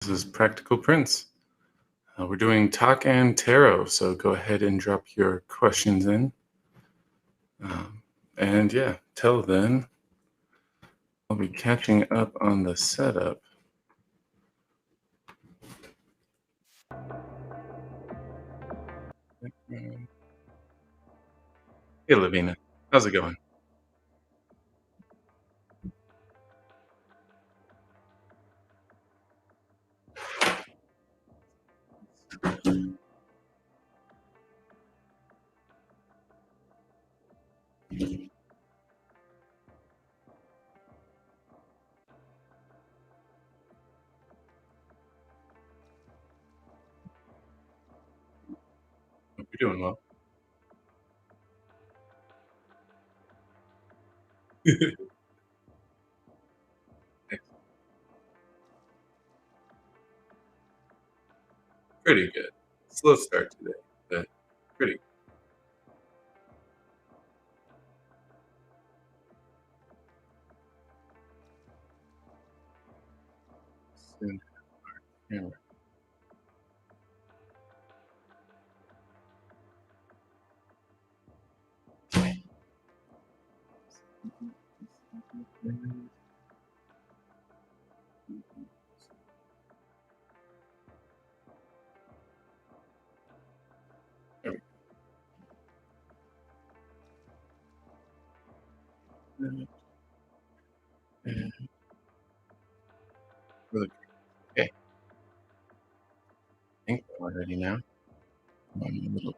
This is Practical Prince. We're doing talk and tarot, so go ahead and drop your questions in. And yeah, till then, I'll be catching up on the setup. Hey, Lavina, how's it going? Hope you're doing well. Pretty good. Slow start today, but pretty soon. Camera. There we go. And really, okay, I think we're already now. A little.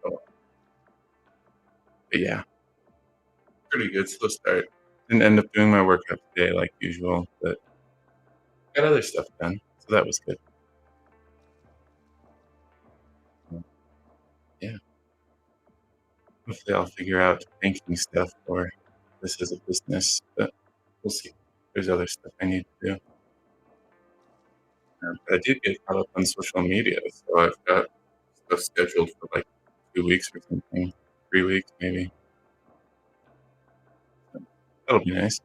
Oh, but yeah, pretty good. Slow start. Didn't end up doing my workout today like usual, but got other stuff done, so that was good. Yeah, hopefully I'll figure out banking stuff or this is a business, but we'll see. There's other stuff I need to do. But I did get caught up on social media, so I've got stuff scheduled for like 2 weeks or something, 3 weeks maybe. So that'll be nice.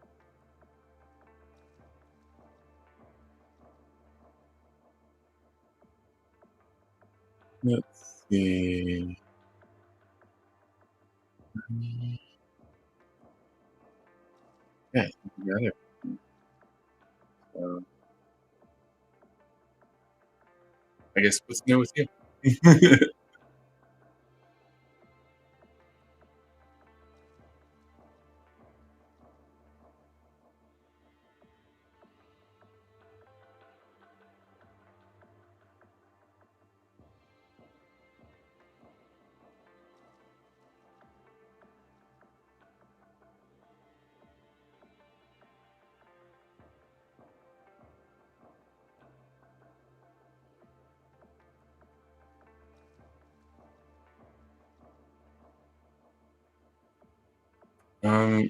Let's see. Mm, Yeah, I think we got it. So I guess what's new with you?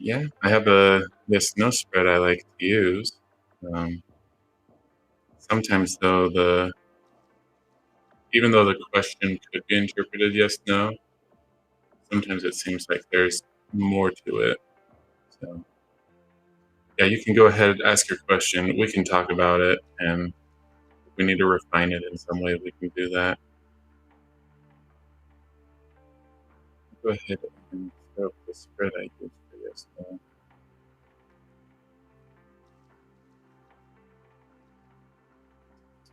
Yeah, I have this no spread I like to use. Um, Sometimes though the even though the question could be interpreted yes, no, sometimes it seems like there's more to it. So yeah, you can go ahead, ask your question. We can talk about it, and if we need to refine it in some way, we can do that. Go ahead and throw up the spread I used for yes, no.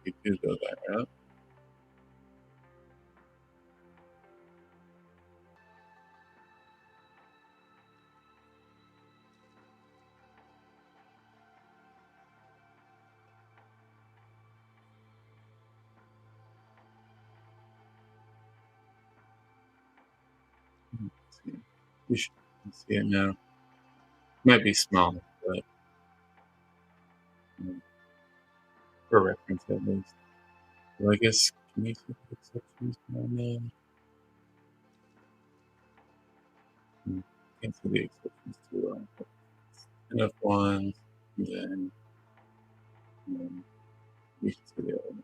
We do go that route. Let's see. We should see it now. Might be small, but um, for reference at least. Well, I guess can you see the exceptions on there? Can't see the exceptions too well. But enough ones, and then we can see the other one.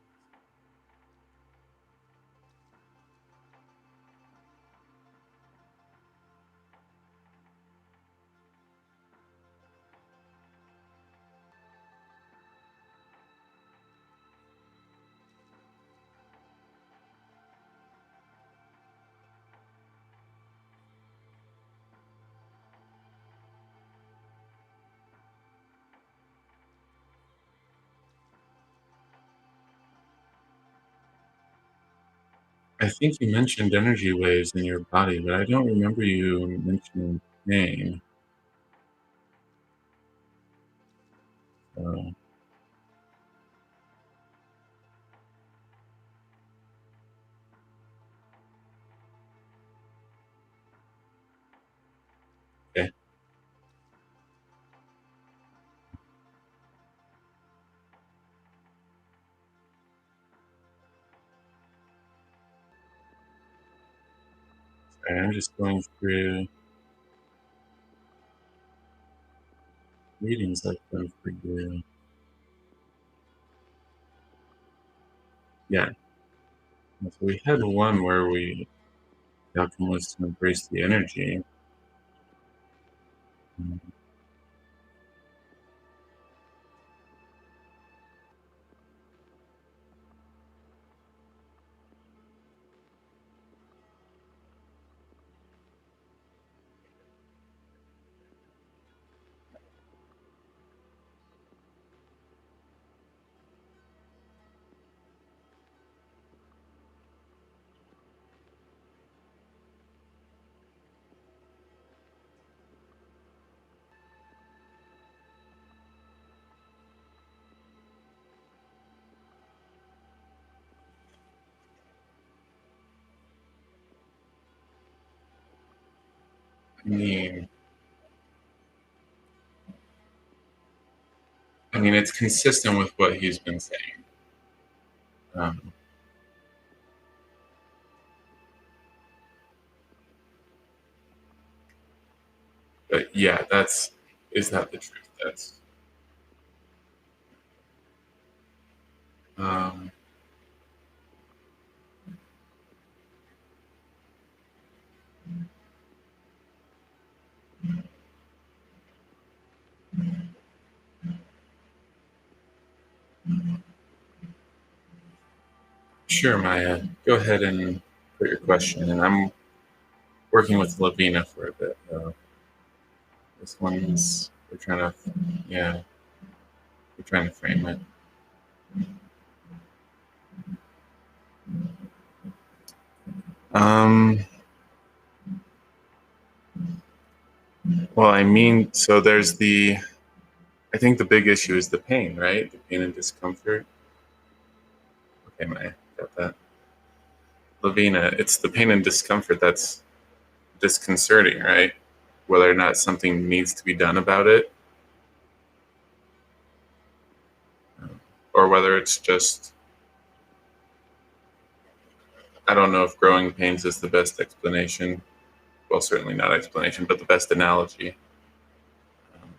I think you mentioned energy waves in your body, but I don't remember you mentioning pain. So, okay. Sorry, I'm just going through readings I've done for you. Yeah. So we had one where the outcome was to embrace the energy. Um, I mean, it's consistent with what he's been saying. Um, but yeah, is that the truth? Um, sure, Maya. Go ahead and put your question in. I'm working with Lavina for a bit, though. This one's, yeah, we're trying to frame it. Um, well, so I think the big issue is the pain, right? The pain and discomfort. Okay, Maya, got that. Lavina, it's the pain and discomfort that's disconcerting, right? Whether or not something needs to be done about it, or whether it's just, I don't know if growing pains is the best explanation. Well, certainly not explanation, but the best analogy. Um,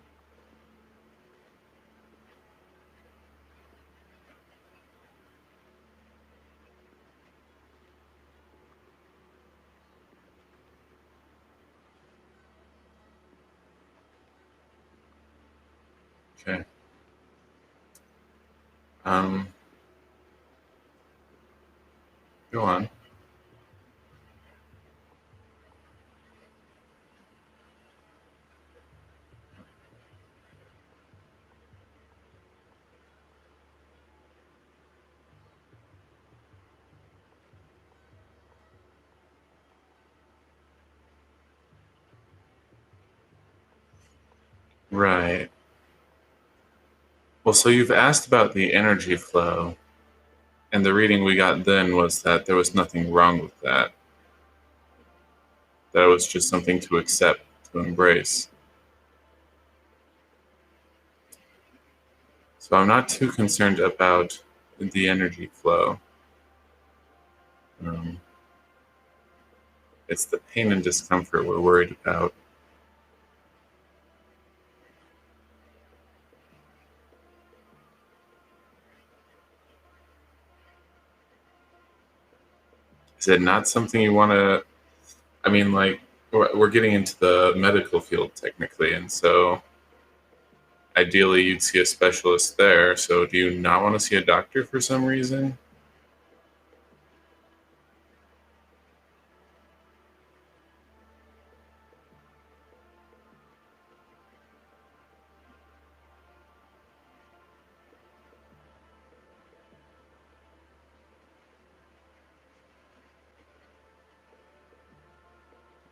okay. Um, Go on. Right. Well, so you've asked about the energy flow, and the reading we got then was that there was nothing wrong with that. That it was just something to accept, to embrace. So I'm not too concerned about the energy flow. Um, it's the pain and discomfort we're worried about. Is it not something you want to? Like, we're getting into the medical field technically, and so ideally you'd see a specialist there. So do you not want to see a doctor for some reason?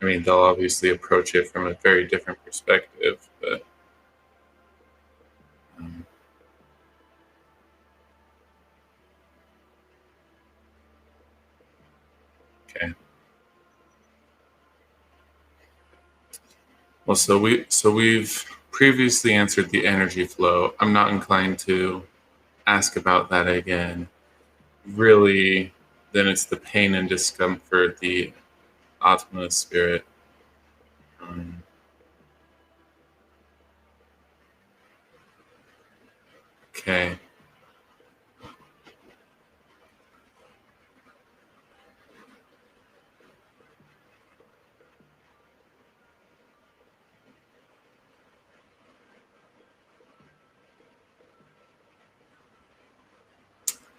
I mean, they'll obviously approach it from a very different perspective, but um, okay. Well, we've previously answered the energy flow. I'm not inclined to ask about that again. Really, then it's the pain and discomfort, the Atma spirit. Um, okay.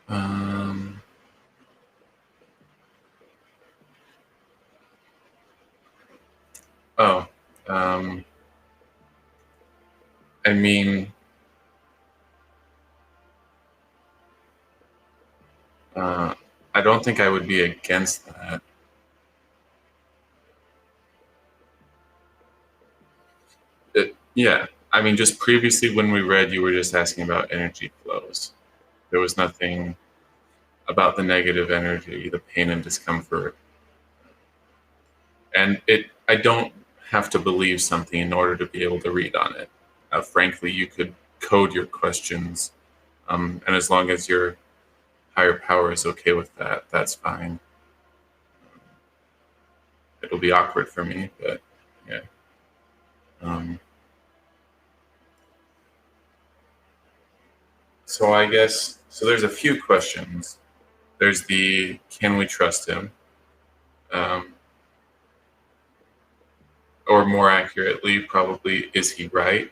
Um, oh, um, I mean, uh, I don't think I would be against that. Yeah, I mean, just previously when we read, you were just asking about energy flows. There was nothing about the negative energy, the pain and discomfort. And I don't have to believe something in order to be able to read on it. Frankly, you could code your questions, and as long as your higher power is okay with that, that's fine. It'll be awkward for me, but yeah. Um, so I guess so. There's a few questions. There's the can we trust him, um, or more accurately, probably is he right?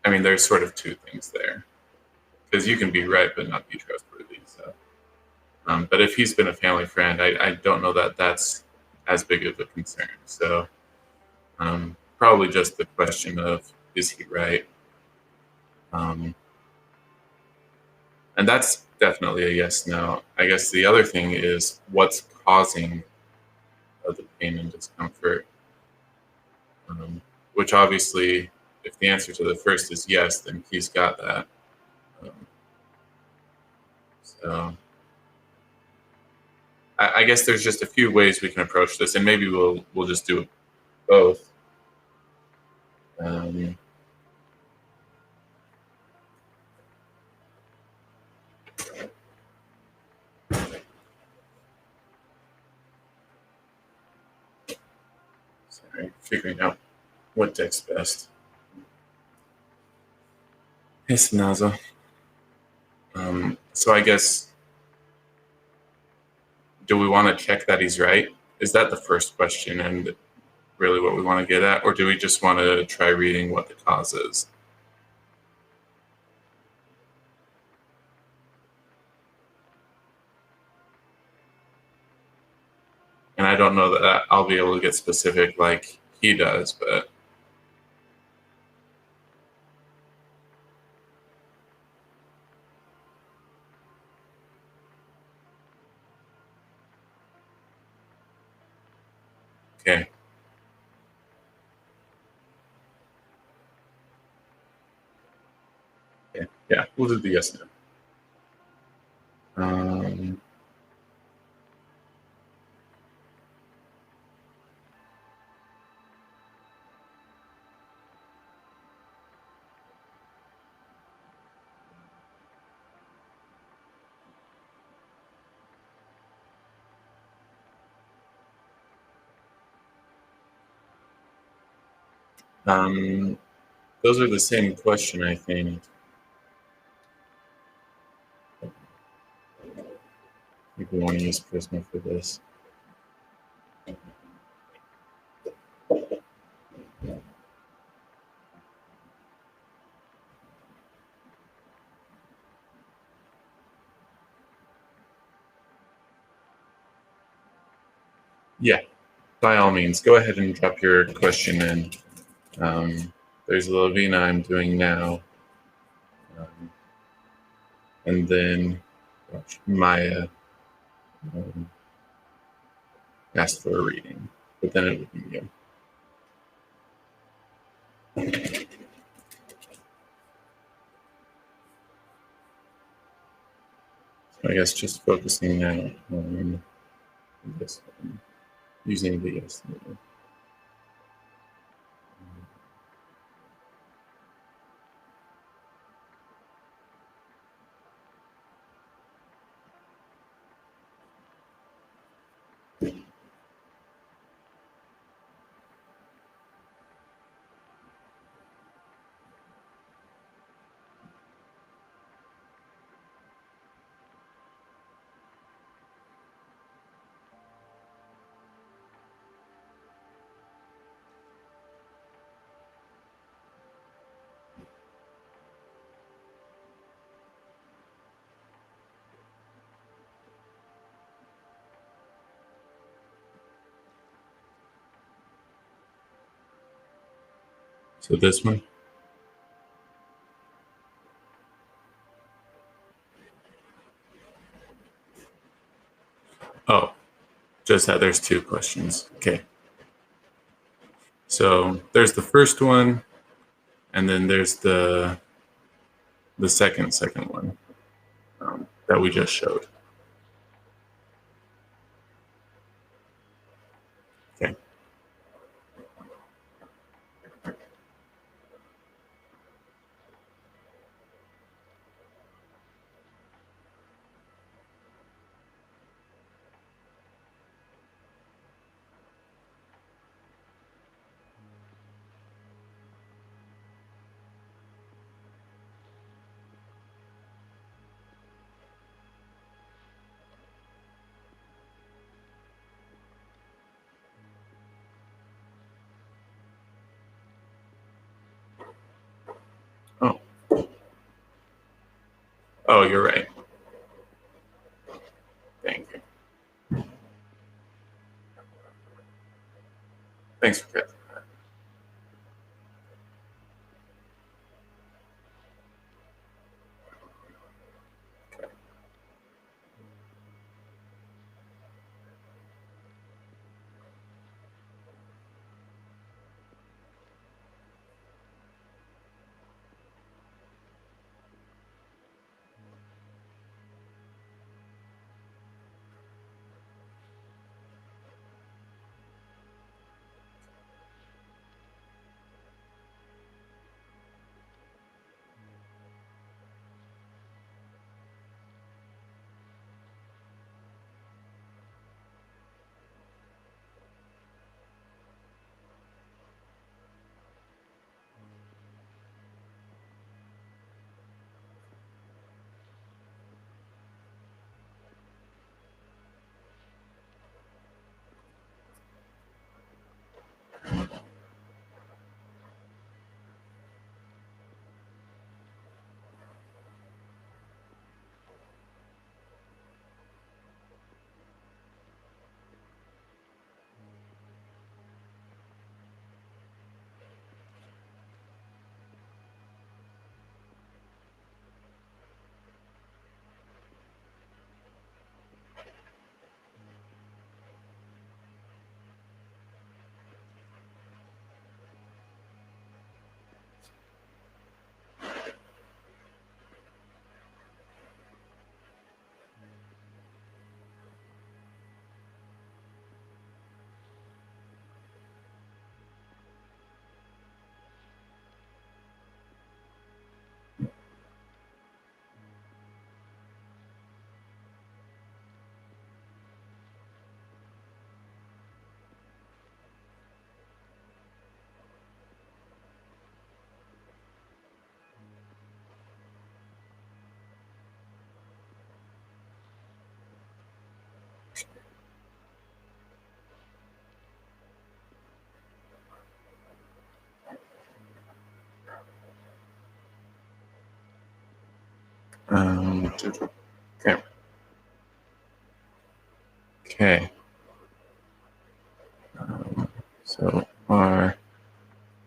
I mean, there's sort of two things there because you can be right but not be trustworthy. So, but if he's been a family friend, I don't know that that's as big of a concern. So, probably just the question of is he right? Um, and that's definitely a yes no. I guess the other thing is what's causing the pain and discomfort, um, which obviously, if the answer to the first is yes, then he's got that. Um, so I guess there's just a few ways we can approach this, and maybe we'll just do both. Um, sorry, figuring out what deck's best. Hey, Sinaza. So I guess, do we want to check that he's right? Is that the first question and really what we want to get at? Or do we just want to try reading what the cause is? And I don't know that I'll be able to get specific like he does, but okay. Okay. Yeah, we'll do the yes no. Um, um, those are the same question, I think. People want to use Prisma for this. Yeah, by all means, go ahead and drop your question in. There's Lavina I'm doing now. Um, and then Maya um, asked for a reading. but then it would be you. So I guess just focusing now on this one, using the estimator. So this one. Oh, just that there's two questions. Okay. So there's the first one, and then there's the second one that we just showed. Okay. Oh. Oh, you're right. Thank you. Thanks for catching that. Okay. Okay. Okay. So our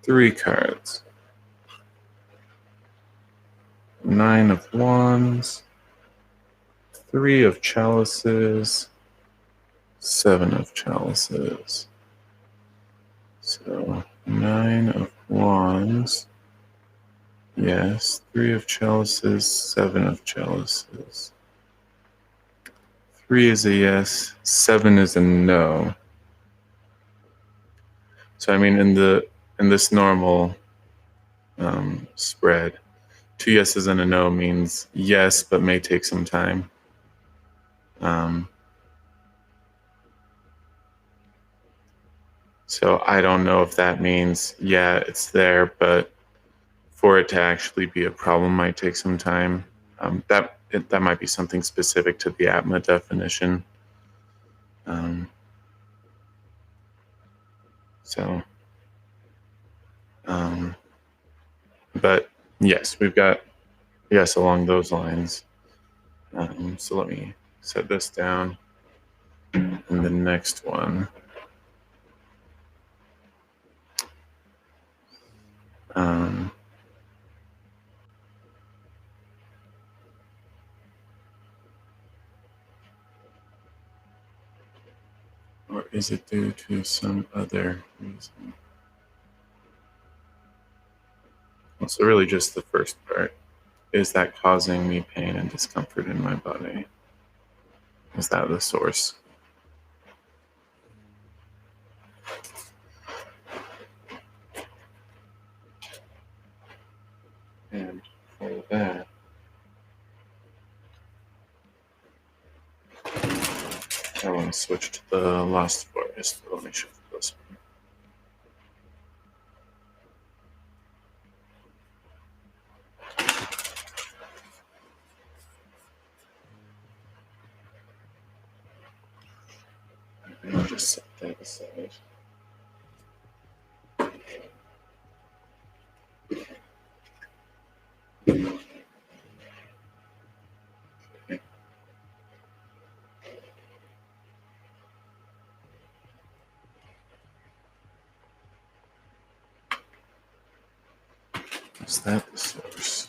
3 cards. 9 of Wands, 3 of Chalices, 7 of Chalices. So 9 of wands. Yes. 3 of chalices, 7 of chalices. 3 is a yes, 7 is a no. So I mean, in this normal spread, 2 yeses and a no means yes, but may take some time. So I don't know if that means, yeah, it's there, but for it to actually be a problem might take some time. That might be something specific to the ATMA definition. But yes, we've got yes along those lines. So let me set this down. And the next one. Or is it due to some other reason? Well, so really just the first part. Is that causing me pain and discomfort in my body? Is that the source? And for that, I want to switch to the Lost Forest. Let me shift this one. I'll just set that aside. Okay. Is that the source?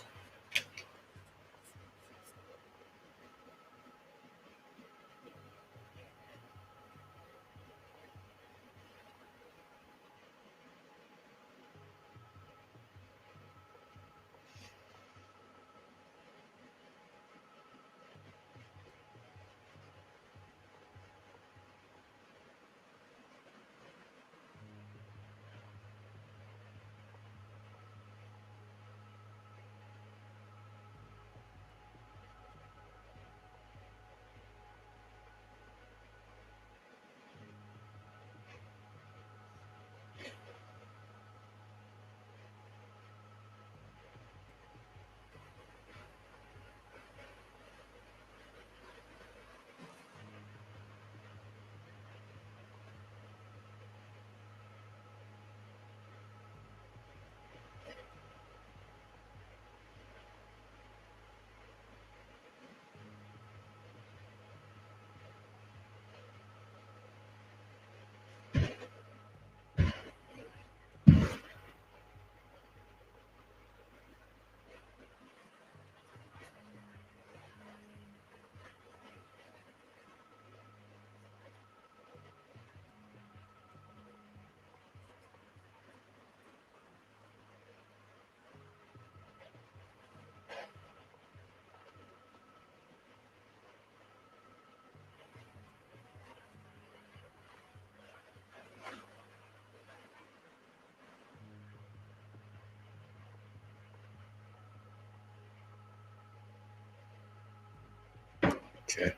Okay.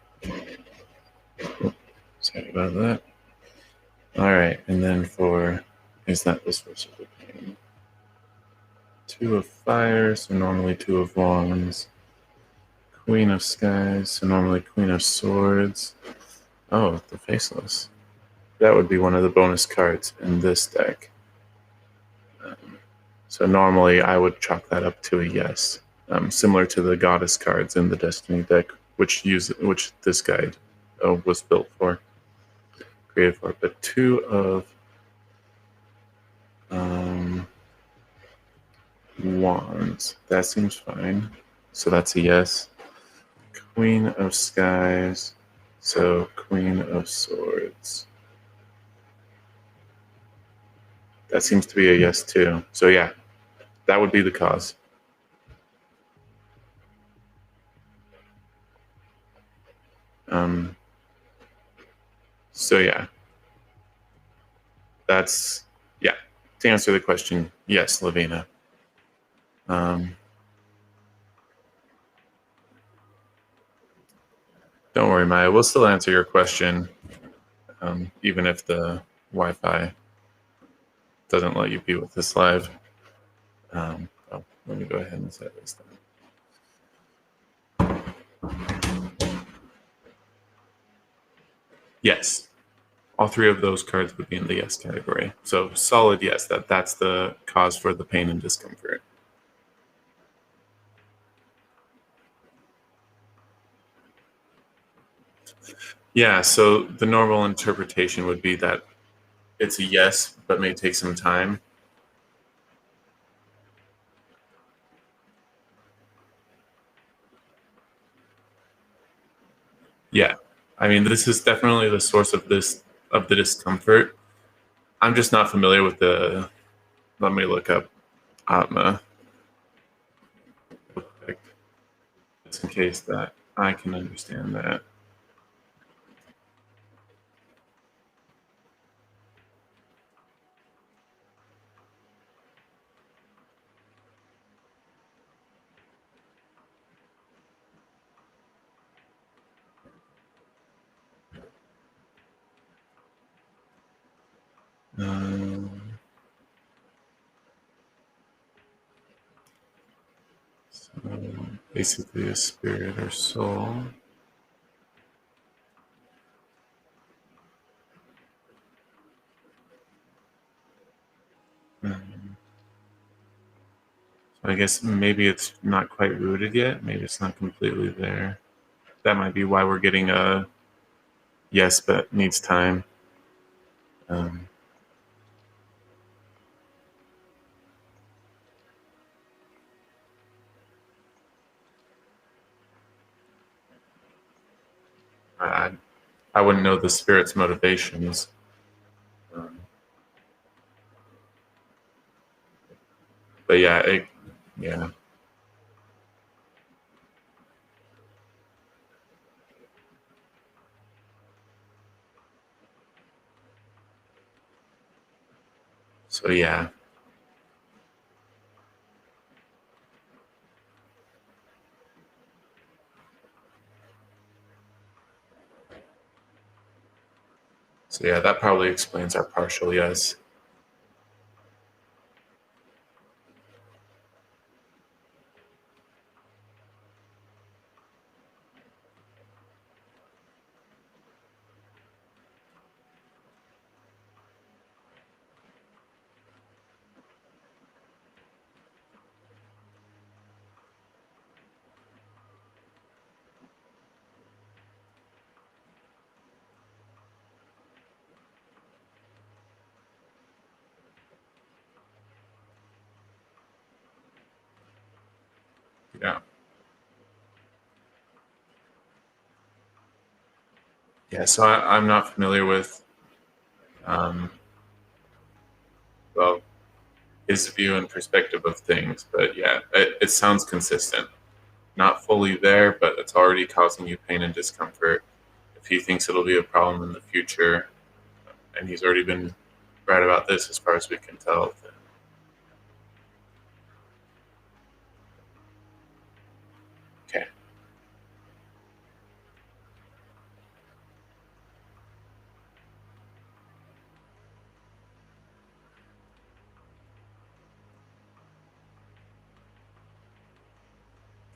Sorry about that. All right, and then for is that the source of the pain? 2 of fire, so normally 2 of wands. Queen of skies, so normally Queen of swords. Oh, the faceless. That would be one of the bonus cards in this deck. So normally I would chalk that up to a yes, similar to the goddess cards in the Destiny deck, which this guide was built for, created for. But 2 of wands, that seems fine. So that's a yes. Queen of skies, so Queen of swords. That seems to be a yes too. So yeah, that would be the cause. Um, so yeah, that's yeah. To answer the question, yes, Lavina. Um, don't worry, Maya. We'll still answer your question, even if the Wi-Fi doesn't let you be with us live. Let me go ahead and set this down. Yes, all three of those cards would be in the yes category. So solid yes, that's the cause for the pain and discomfort. Yeah, so the normal interpretation would be that it's a yes, but may take some time. Yeah. I mean, this is definitely the source of the discomfort. I'm just not familiar with the. Let me look up Atma real quick, just in case that I can understand that. Um, so basically, a spirit or soul. Um, so I guess maybe it's not quite rooted yet. Maybe it's not completely there. That might be why we're getting a yes, but needs time. Um, I I wouldn't know the spirit's motivations. Um, but yeah, yeah. So yeah, so yeah, that probably explains our partial yes. Yeah, yeah. So I'm not familiar with, um, well, his view and perspective of things, but yeah, it sounds consistent. Not fully there, but it's already causing you pain and discomfort. If he thinks it'll be a problem in the future, and he's already been right about this as far as we can tell, then okay.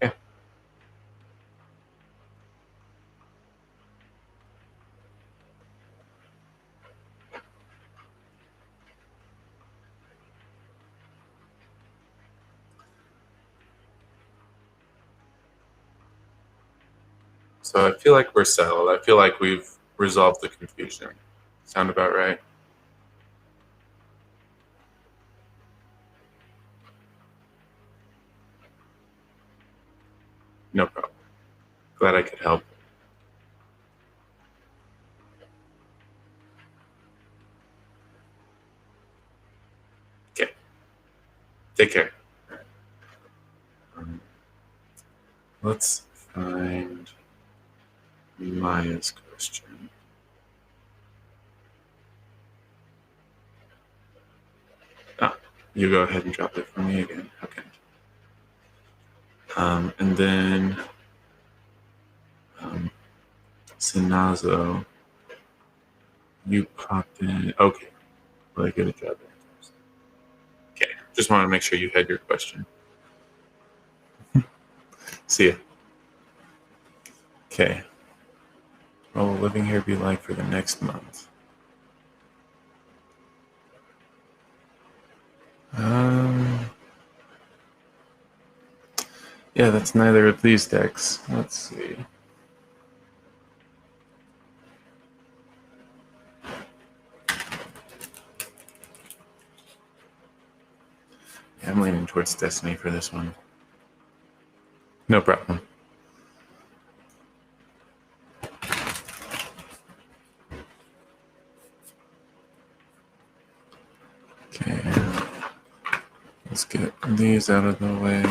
Yeah. So I feel like we're settled. I feel like we've resolved the confusion. Sound about right? No problem. Glad I could help. Take care. Let's find Maya's question. You go ahead and drop it for me again. Okay. And then Sinazo, you popped in. Okay. Really good job. Okay. Just want to make sure you had your question. See ya. Okay. What will living here be like for the next month? Yeah, that's neither of these decks. Let's see. Yeah, I'm leaning towards Destiny for this one. No problem. Okay. Let's get these out of the way.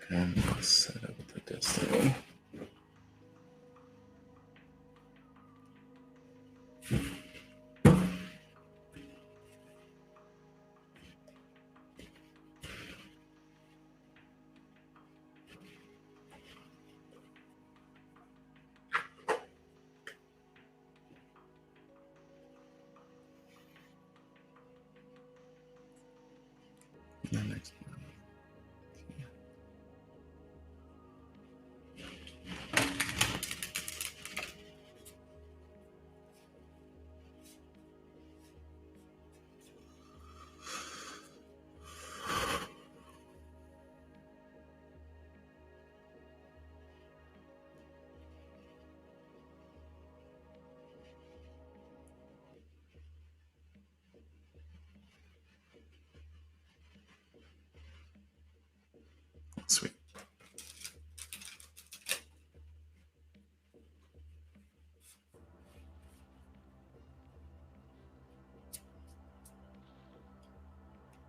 And let's set up the Destiny. The next one. Sweet.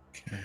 Okay.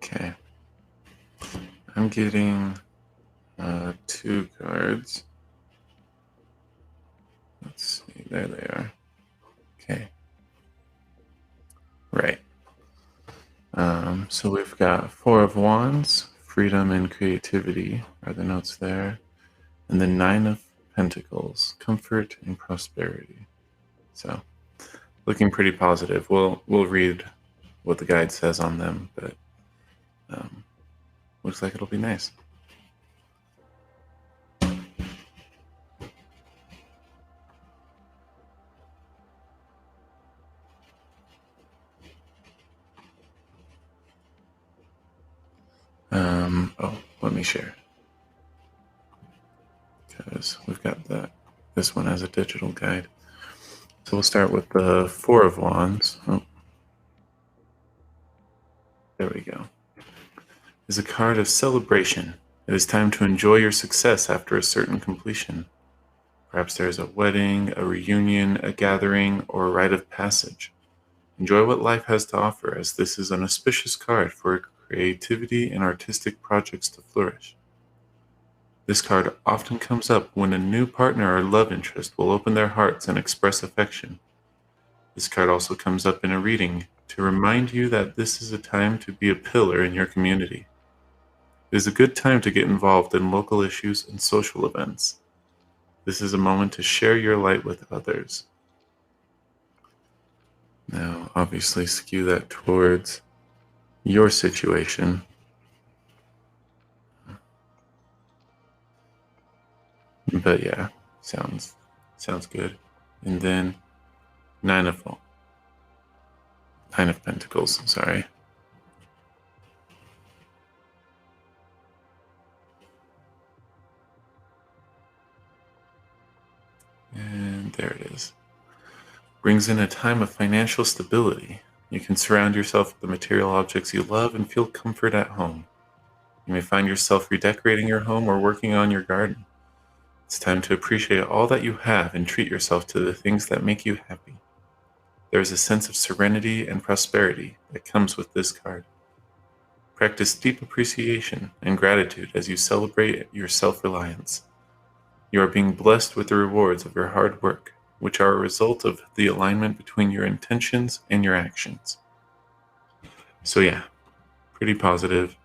Okay. I'm getting 2 cards. Let's see. There they are. Okay. Right. So we've got Four of Wands, freedom and creativity are the notes there. And the Nine of Pentacles, comfort and prosperity. So looking pretty positive. We'll read what the guide says on them, but looks like it'll be nice. Let me share, because we've got this one as a digital guide. So we'll start with the Four of Wands. Oh, there we go. Is a card of celebration. It is time to enjoy your success after a certain completion. Perhaps there is a wedding, a reunion, a gathering, or a rite of passage. Enjoy what life has to offer, as this is an auspicious card for creativity and artistic projects to flourish. This card often comes up when a new partner or love interest will open their hearts and express affection. This card also comes up in a reading to remind you that this is a time to be a pillar in your community. It is a good time to get involved in local issues and social events. This is a moment to share your light with others. Now, obviously, skew that towards your situation. But yeah, sounds good. And then Nine of Pentacles, sorry. And there it is. Brings in a time of financial stability. You can surround yourself with the material objects you love and feel comfort at home. You may find yourself redecorating your home or working on your garden. It's time to appreciate all that you have and treat yourself to the things that make you happy. There is a sense of serenity and prosperity that comes with this card. Practice deep appreciation and gratitude as you celebrate your self-reliance. You are being blessed with the rewards of your hard work, which are a result of the alignment between your intentions and your actions. So yeah, pretty positive.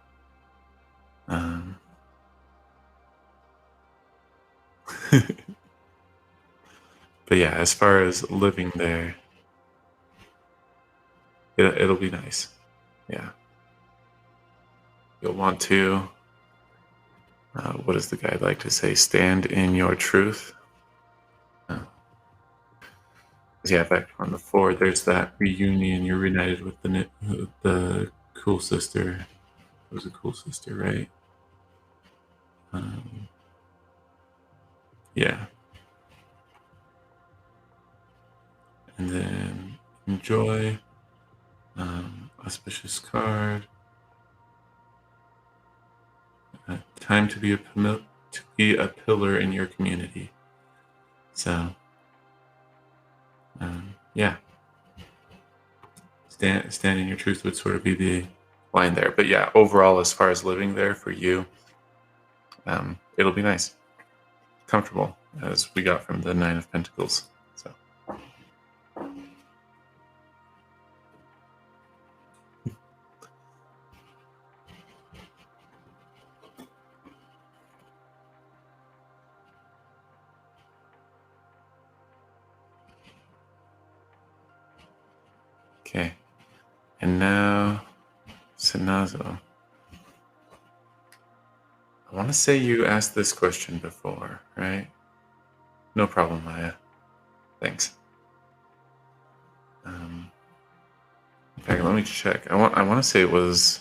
But yeah, as far as living there, it'll be nice. Yeah. You'll want to, what does the guide like to say? Stand in your truth. Yeah, back on the 4, there's that reunion. You're reunited with the cool sister. It was a cool sister, right? Yeah. And then enjoy. Auspicious card. Time to be a pillar in your community. So, yeah. Stand in your truth would sort of be the line there. But yeah, overall, as far as living there for you, it'll be nice, comfortable, as we got from the Nine of Pentacles. So. Okay, and now Sanazo. I want to say you asked this question before, right? No problem, Maya. Thanks. In fact, let me check. I want to say it was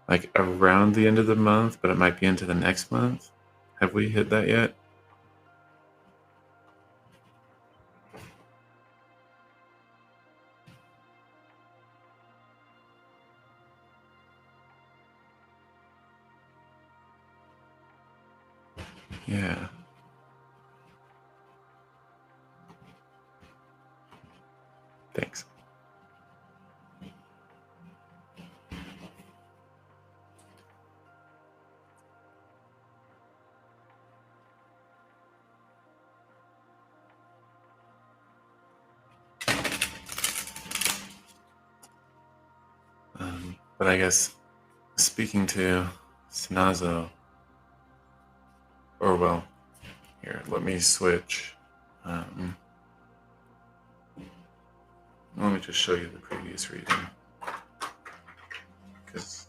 like around the end of the month, but it might be into the next month. Have we hit that yet? Yeah. Thanks. But I guess speaking to Snazo, or well, here, let me switch. Let me just show you the previous reading, because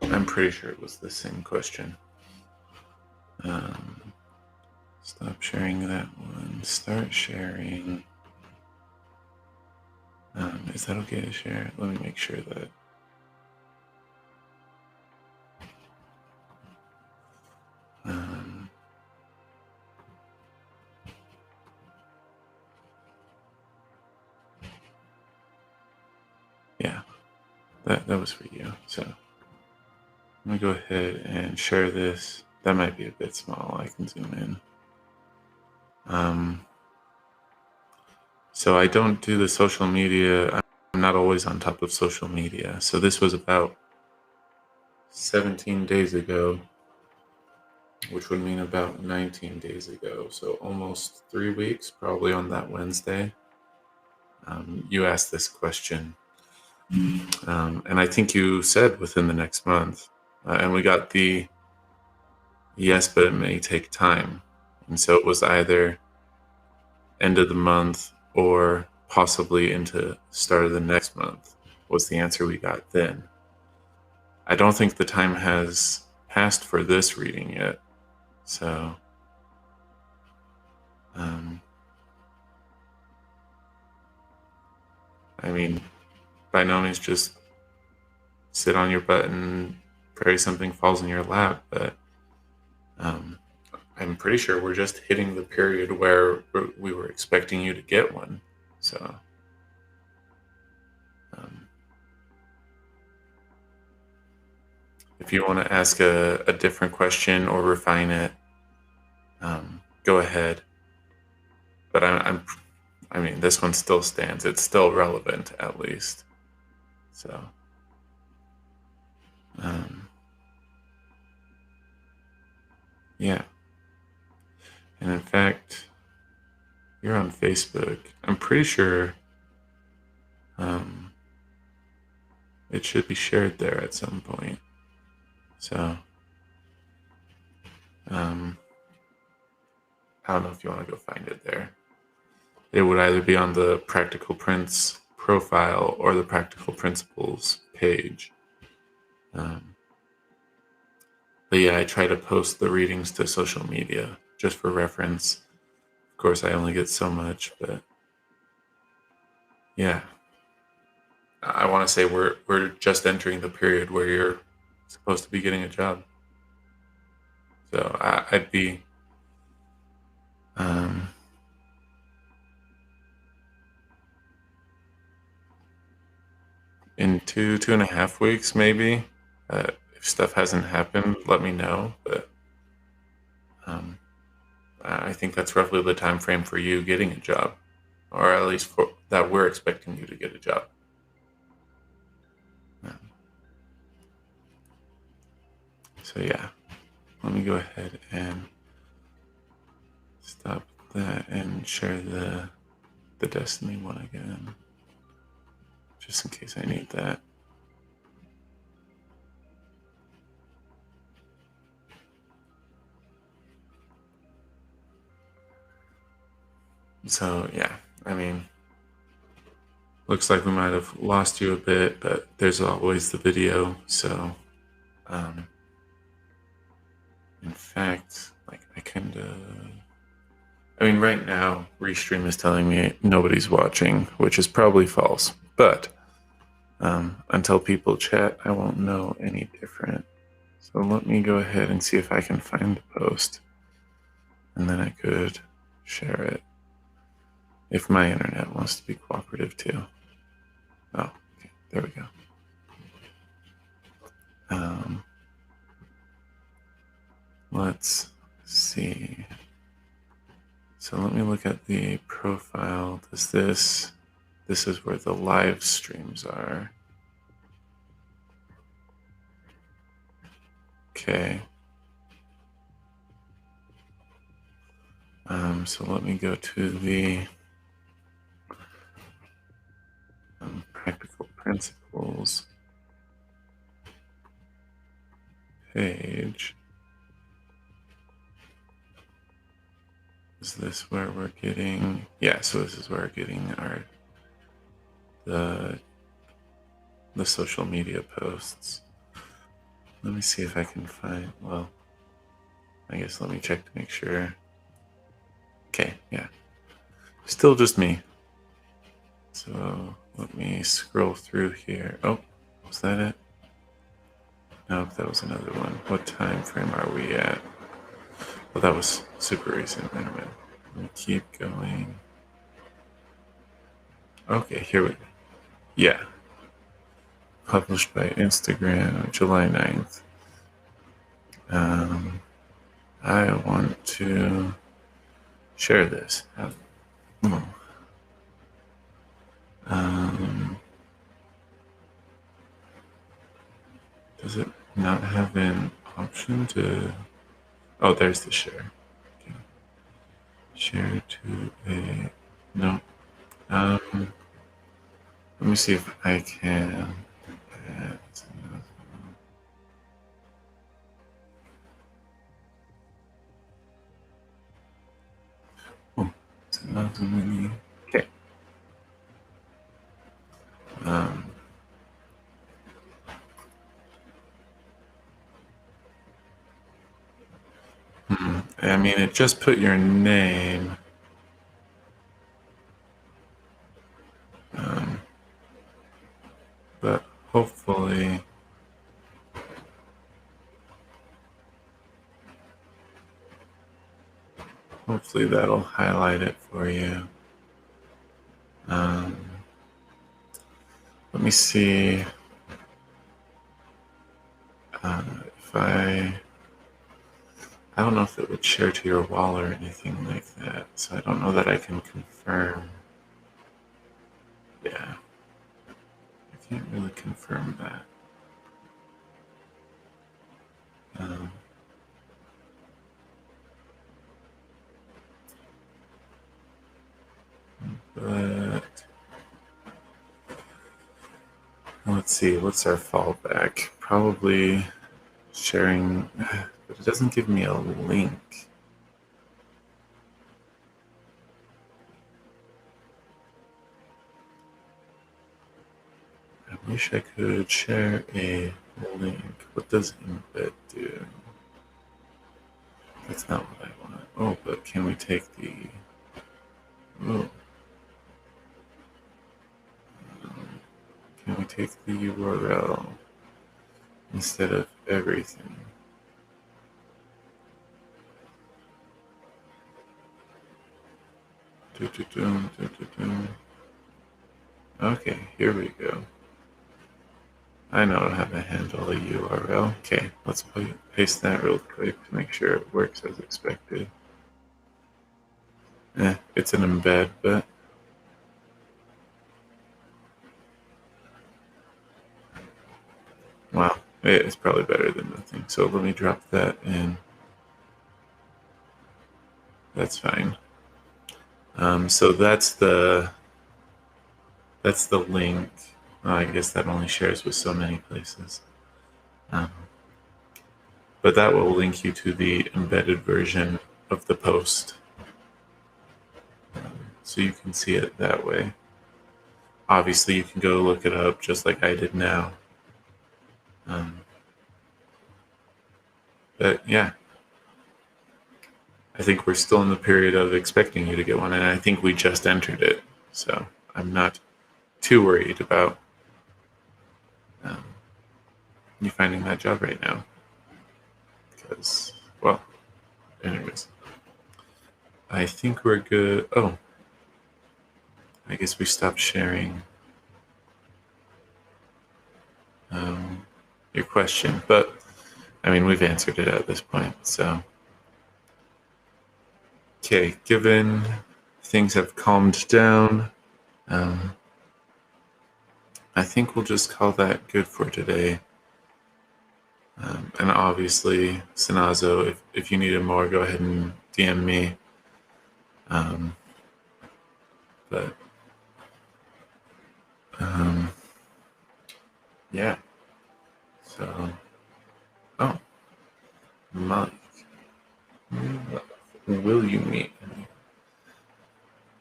I'm pretty sure it was the same question. Stop sharing that one. Start sharing. Is that okay to share? Let me make sure that. Yeah, that was for you. So I'm gonna go ahead and share this. That might be a bit small. I can zoom in. So I don't do the social media. I'm not always on top of social media. So this was about 17 days ago, which would mean about 19 days ago. So almost 3 weeks, probably on that Wednesday. You asked this question. And I think you said within the next month. And we got the yes, but it may take time. And so it was either end of the month or possibly into start of the next month was the answer we got then. I don't think the time has passed for this reading yet. So, I mean, by no means just sit on your butt and pray something falls in your lap, but I'm pretty sure we're just hitting the period where we were expecting you to get one. So, if you want to ask a different question or refine it, go ahead. But I mean, this one still stands. It's still relevant, at least. So, yeah. And in fact, you're on Facebook. I'm pretty sure it should be shared there at some point. So, I don't know if you want to go find it there. It would either be on the Practical Prince profile or the Practical Principles page. But yeah, I try to post the readings to social media just for reference. Of course, I only get so much, but yeah. I want to say we're just entering the period where you're supposed to be getting a job. So I'd be in 2.5 weeks maybe. If stuff hasn't happened, let me know. But I think that's roughly the time frame for you getting a job, or at least for that we're expecting you to get a job. So yeah, let me go ahead and stop that and share the Destiny one again, just in case I need that. So yeah, I mean, looks like we might have lost you a bit, but there's always the video. So, in fact, like I mean, right now, Restream is telling me nobody's watching, which is probably false. But until people chat, I won't know any different. So let me go ahead and see if I can find the post. And then I could share it. If my internet wants to be cooperative too. Oh, okay, there we go. Let's see. So let me look at the profile. This is where the live streams are. Okay. So let me go to the Practical Principles. page. Is this where we're getting? Yeah, so this is where we're getting our the social media posts. Let me see if I can find. Well, I guess let me check to make sure. Okay, yeah, still just me. So let me scroll through here. Oh, was that it? No, that was another one. What time frame are we at? Well, that was super recent. Never mind. Let me keep going. Okay, here we go. Yeah. Published by Instagram, July 9th. I want to share this. Does it not have an option to... Oh, there's the share. Okay. Share to a... No. Let me see if I can... Oh, it's not really... Okay. I mean, it just put your name. But hopefully... Hopefully that'll highlight it for you. Let me see if I don't know if it would share to your wall or anything like that, so I don't know that I can confirm. Yeah, I can't really confirm that. But let's see, what's our fallback? Probably sharing, but it doesn't give me a link. I wish I could share a link. What does embed do? That's not what I want. Oh, but can we take the... Oh. Can we take the URL instead of everything? Okay, here we go. I know how to handle a URL. Okay, let's paste that real quick to make sure it works as expected. It's an embed, but wow, it's probably better than nothing. So let me drop that in. That's fine. So that's the link. I guess that only shares with so many places. But that will link you to the embedded version of the post. So you can see it that way. Obviously, you can go look it up just like I did now. But yeah, I think we're still in the period of expecting you to get one, and I think we just entered it. So I'm not too worried about you finding that job right now. Because, well, anyways, I think we're good. Oh, I guess we stopped sharing your question, but I mean, we've answered it at this point. So, okay, given things have calmed down, I think we'll just call that good for today. And obviously, Sinazo, if you needed more, go ahead and DM me. But yeah. So, oh,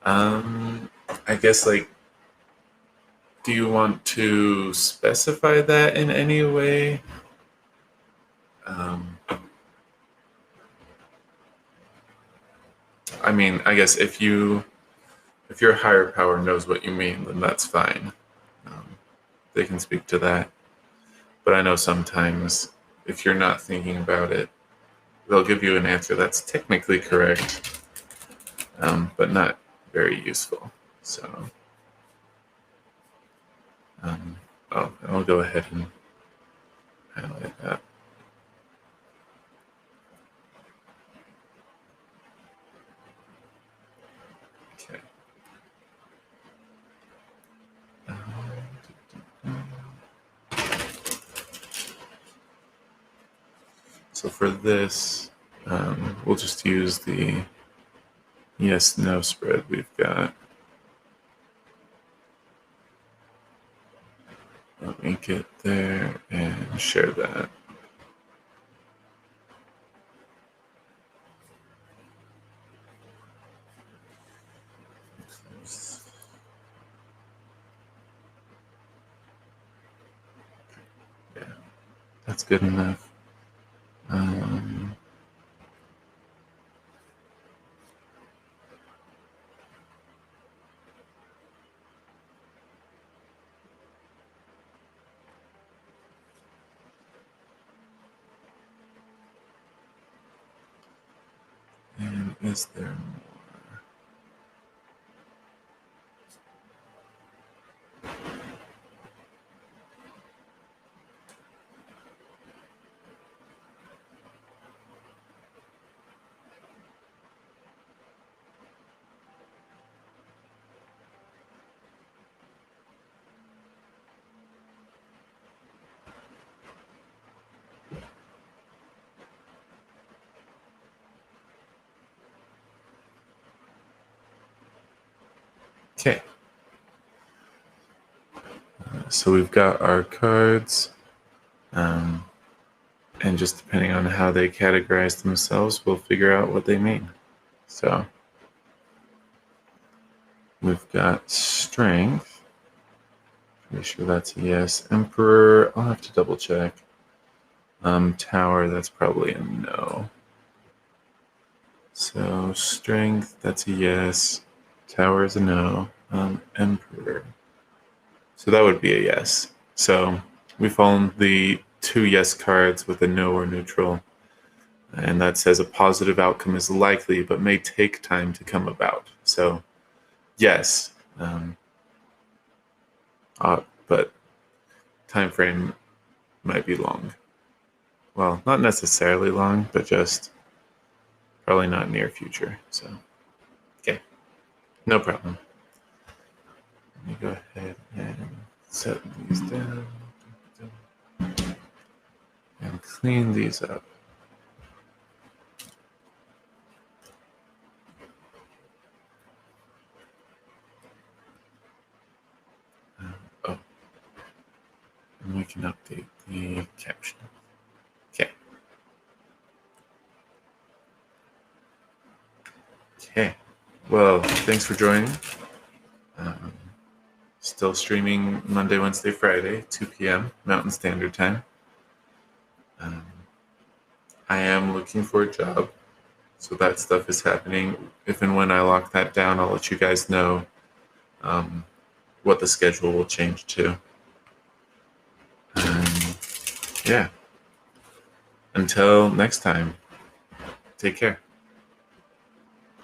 I guess like, do you want to specify that in any way? Um, I mean, I guess if your higher power knows what you mean, then that's fine. Um, they can speak to that. But I know sometimes if you're not thinking about it, they'll give you an answer that's technically correct, but not very useful. So, um, I'll go ahead and highlight that. Okay. So for this, we'll just use the yes/no spread we've got. Let me get there and share that. Yeah, that's good enough. And is there more? Okay. So we've got our cards, and just depending on how they categorize themselves, we'll figure out what they mean. So we've got strength. Pretty sure that's a yes. Emperor, I'll have to double check. Tower, that's probably a no. So strength, that's a yes. Tower is a no. Emperor. So that would be a yes. So we found the 2 yes cards with a no or neutral. And that says a positive outcome is likely, but may take time to come about. So yes, but time frame might be long. Well, not necessarily long, but just probably not near future. So, okay, no problem. Let me go ahead and set these down and clean these up. Oh, and we can update the caption. Okay. Okay. Well, thanks for joining. Still streaming Monday, Wednesday, Friday, 2 p.m. Mountain Standard Time. I am looking for a job, so that stuff is happening. If and when I lock that down, I'll let you guys know what the schedule will change to. Yeah. Until next time, take care.